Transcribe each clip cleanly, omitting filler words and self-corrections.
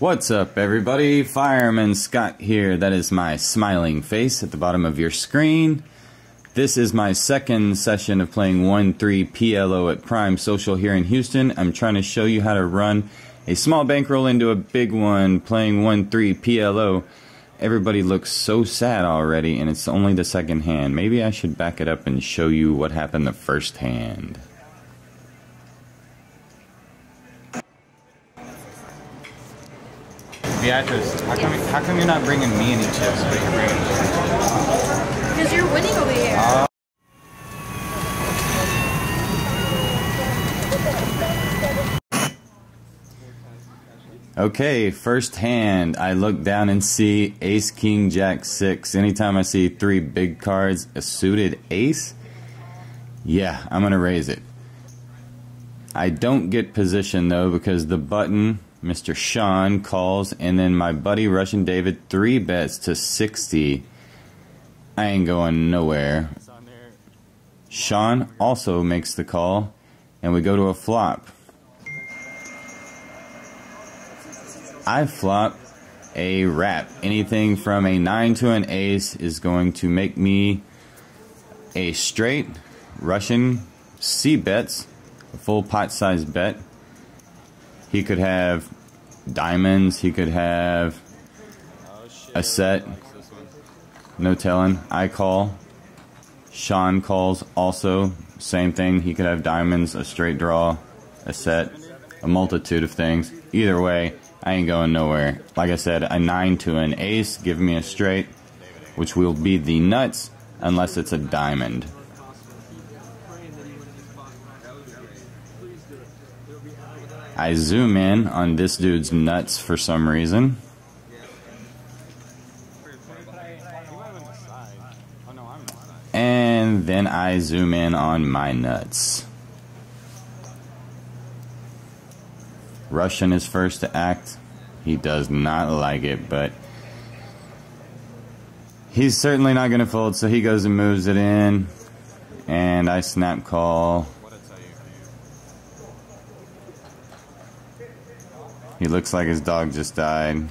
What's up, everybody? Fireman Scott here. That is my smiling face at the bottom of your screen. This is my second session of playing 1-3 PLO at Prime Social here in Houston. I'm trying to show you how to run a small bankroll into a big one playing 1-3 PLO. Everybody looks so sad already, and it's only the second hand. Maybe I should back it up and show you what happened the first hand. Beatrice, how come you're not bringing me any chips, but you're bringing chips? Because you're winning over here. Okay, first hand, I look down and see ace, king, jack, 6. Anytime I see 3 big cards, a suited ace, yeah, I'm going to raise it. I don't get position though because the button, Mr. Sean, calls, and then my buddy Russian David 3 bets to 60. I ain't going nowhere. Sean also makes the call, and we go to a flop. I flop a wrap. Anything from a 9 to an ace is going to make me a straight. Russian C bets, a full pot size bet. He could have diamonds, he could have a set, no telling. I call. Sean calls also, same thing. He could have diamonds, a straight draw, a set, a multitude of things. Either way, I ain't going nowhere. Like I said, a 9 to an ace, give me a straight, which will be the nuts unless it's a diamond. I zoom in on this dude's nuts for some reason. And then I zoom in on my nuts. Russian is first to act. He does not like it, but he's certainly not going to fold, so he goes and moves it in. And I snap call. He looks like his dog just died.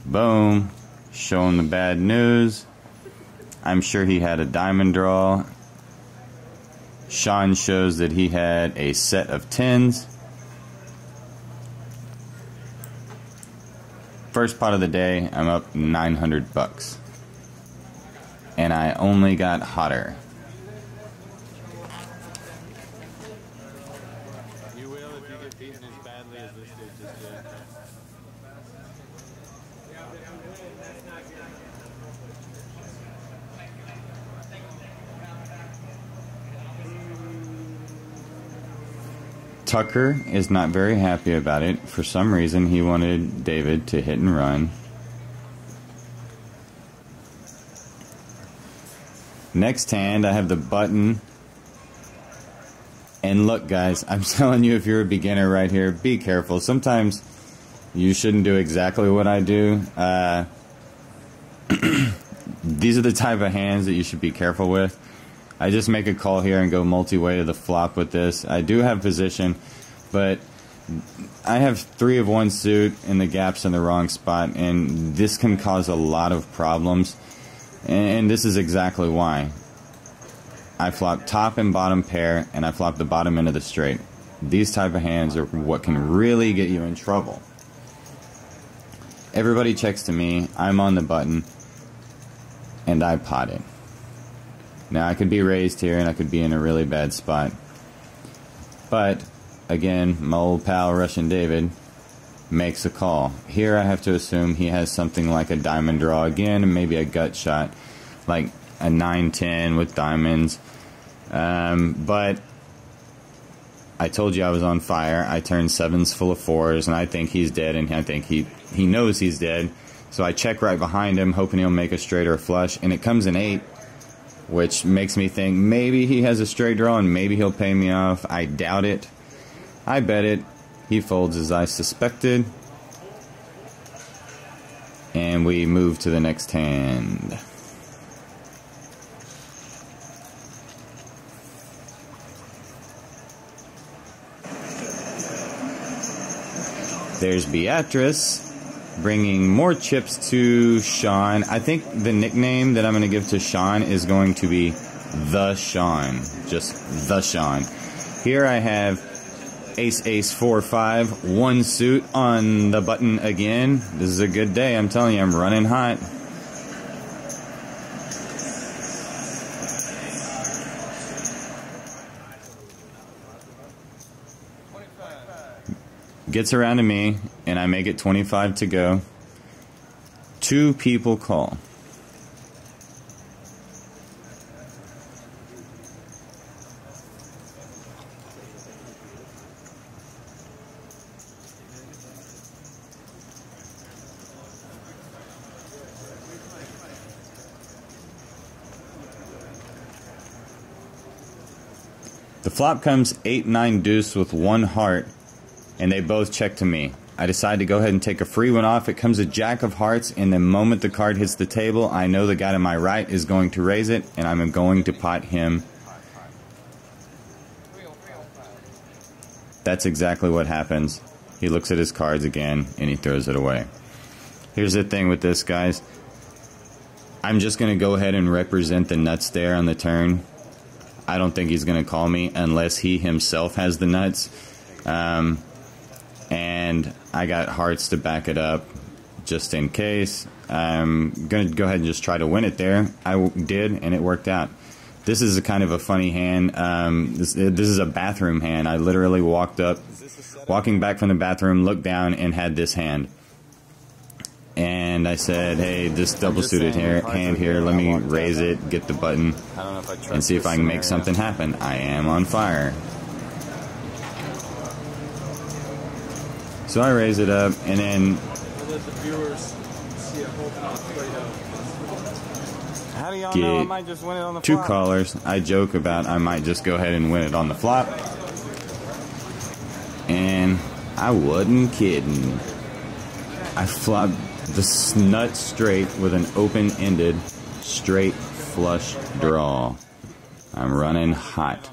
Boom. Showing the bad news. I'm sure he had a diamond draw. Sean shows that he had a set of 10s. First pot of the day, I'm up 900 bucks. And I only got hotter. You will if you get beaten as badly as this dude just did. Tucker is not very happy about it. For some reason, he wanted David to hit and run. Next hand, I have the button. And look, guys, I'm telling you, if you're a beginner right here, be careful. Sometimes you shouldn't do exactly what I do. These are the type of hands that you should be careful with. I just make a call here and go multi-way to the flop with this. I do have position, but I have 3 of 1 suit and the gap's in the wrong spot, and this can cause a lot of problems. And this is exactly why. I flop top and bottom pair, and I flop the bottom end of the straight. These type of hands are what can really get you in trouble. Everybody checks to me. I'm on the button, and I pot it. Now, I could be raised here, and I could be in a really bad spot. But, again, my old pal Russian David makes a call. Here, I have to assume he has something like a diamond draw again, and maybe a gut shot, like a 9-10 with diamonds. But I told you I was on fire. I turned 7s full of 4s, and I think he's dead, and I think he knows he's dead. So I check right behind him, hoping he'll make a straight or a flush, and it comes an 8. Which makes me think maybe he has a straight draw and maybe he'll pay me off. I doubt it. I bet it. He folds as I suspected. And we move to the next hand. There's Beatrice bringing more chips to Sean. I think the nickname that I'm going to give to Sean is going to be The Sean. Just The Sean. Here I have Ace Ace 4-5, one suit on the button again. This is a good day. I'm telling you, I'm running hot. Gets around to me, and I make it 25 to go. 2 people call. The flop comes 8-9 deuce with 1 heart, and they both check to me. I decide to go ahead and take a free one off. It comes a jack of hearts, and the moment the card hits the table, I know the guy to my right is going to raise it, and I'm going to pot him. That's exactly what happens. He looks at his cards again, and he throws it away. Here's the thing with this, guys. I'm just going to go ahead and represent the nuts there on the turn. I don't think he's going to call me unless he himself has the nuts. And I got hearts to back it up just in case. I'm going to go ahead and just try to win it there. I did, and it worked out. This is a kind of a funny hand. This is a bathroom hand. I literally walking back from the bathroom, looked down, and had this hand. And I said, hey, this double-suited hand here, let me raise it, get the button, and see if I can make something happen. I am on fire. So I raise it up, and then Let the viewers see a whole pot played out. How do y'all know I might just win it on the 2 flop? callers. I joke about I might just go ahead and win it on the flop. And I wasn't kidding. I flopped the nut straight with an open-ended straight flush draw. I'm running hot.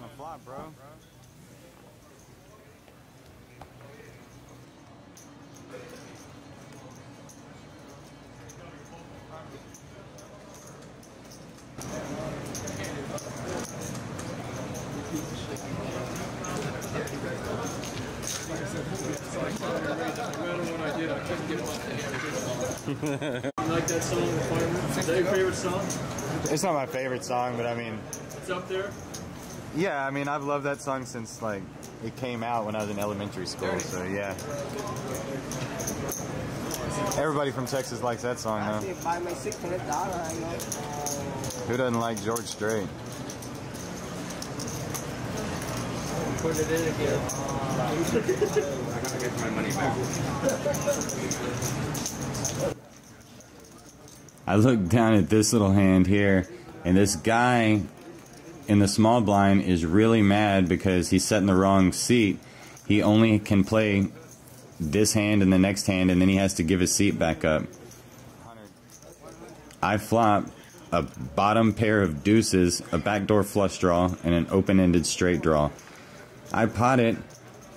You like that song, The Fire? Is that your favorite song? It's not my favorite song, but I mean, It's up there. yeah, I mean, I've loved that song since, like, it came out when I was in elementary school, so yeah. Everybody from Texas likes that song, huh? Buy my $600, I know. Who doesn't like George Strait? Put it in again. I gotta get my money back. I look down at this little hand here, and this guy in the small blind is really mad because he's set in the wrong seat. He only can play this hand and the next hand, and then he has to give his seat back up. I flop a bottom pair of deuces, a backdoor flush draw, and an open-ended straight draw. I pot it,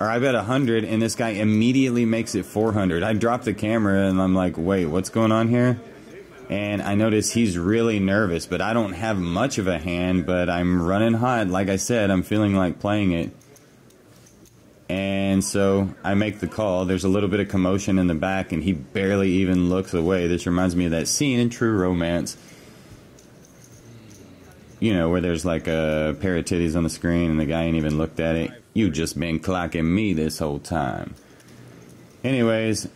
or I bet 100, and this guy immediately makes it 400. I drop the camera, and I'm like, wait, what's going on here? And I notice he's really nervous, but I don't have much of a hand, but I'm running hot. Like I said, I'm feeling like playing it. And so I make the call. There's a little bit of commotion in the back, and he barely even looks away. This reminds me of that scene in True Romance. You know, where there's like a pair of titties on the screen, and the guy ain't even looked at it. You just been clocking me this whole time. Anyways,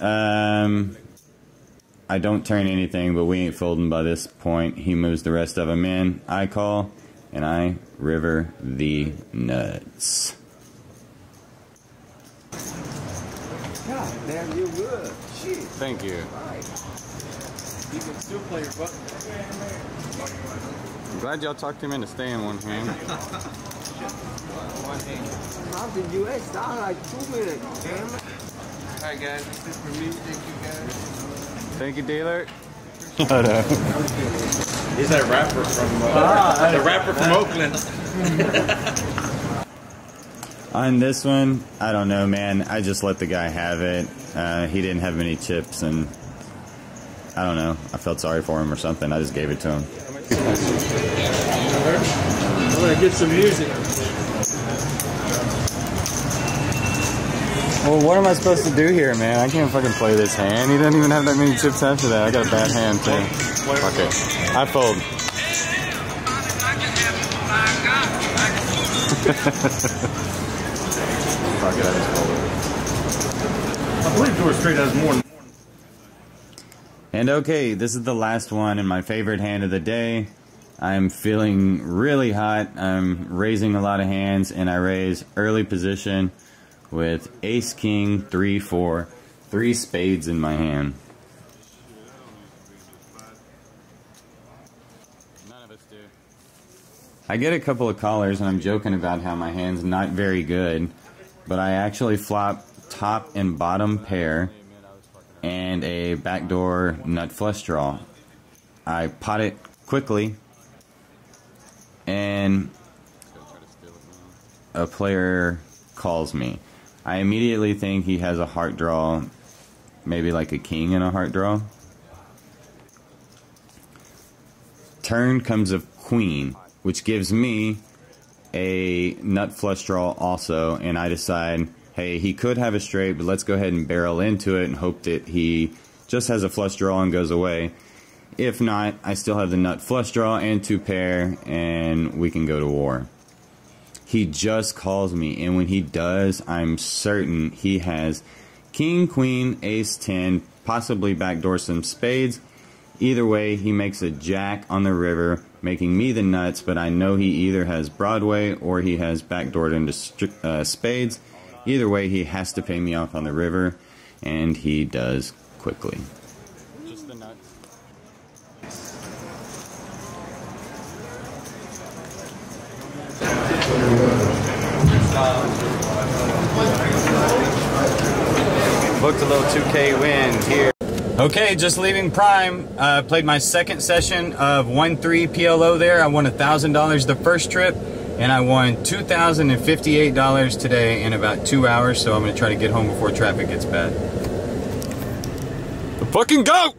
I don't turn anything, but we ain't folding by this point. He moves the rest of them in. I call, and I river the nuts. God damn, you're good. Shit. Thank you. You can still play your button. I'm glad y'all talked him into staying one hand. How the US down like 2 minutes, damn it. Alright guys, this is for me. Thank you guys. Thank you, dealer. He's that rapper from the rapper from Oakland. On this one, I don't know, man. I just let the guy have it. He didn't have many chips, and I don't know. I felt sorry for him or something. I just gave it to him. I'm gonna get some music. Well, what am I supposed to do here, man? I can't fucking play this hand. He doesn't even have that many chips after that. I got a bad hand, too. Fuck it. I fold. Fuck it, I just folded. I believe George Strait has more. And okay, this is the last one and my favorite hand of the day. I'm feeling really hot. I'm raising a lot of hands, and I raise early position with ace, king, 3, 4, 3 spades in my hand. None of us do. I get a couple of callers, and I'm joking about how my hand's not very good, but I actually flop top and bottom pair and a backdoor nut flush draw. I pot it quickly, and a player calls me. I immediately think he has a heart draw, maybe like a king in a heart draw. Turn comes a queen, which gives me a nut flush draw also, and I decide, hey, he could have a straight, but let's go ahead and barrel into it and hope that he just has a flush draw and goes away. If not, I still have the nut flush draw and 2 pair, and we can go to war. He just calls me, and when he does, I'm certain he has king, queen, ace, 10, possibly backdoor some spades. Either way, he makes a jack on the river, making me the nuts, but I know he either has Broadway or he has backdoored into spades. Either way, he has to pay me off on the river, and he does quickly. Just the nuts. Booked a little 2K win here. Okay, just leaving Prime. Played my second session of 1-3 PLO there. I won $1,000 the first trip, and I won $2,058 today in about 2 hours, so I'm going to try to get home before traffic gets bad. Fucking go!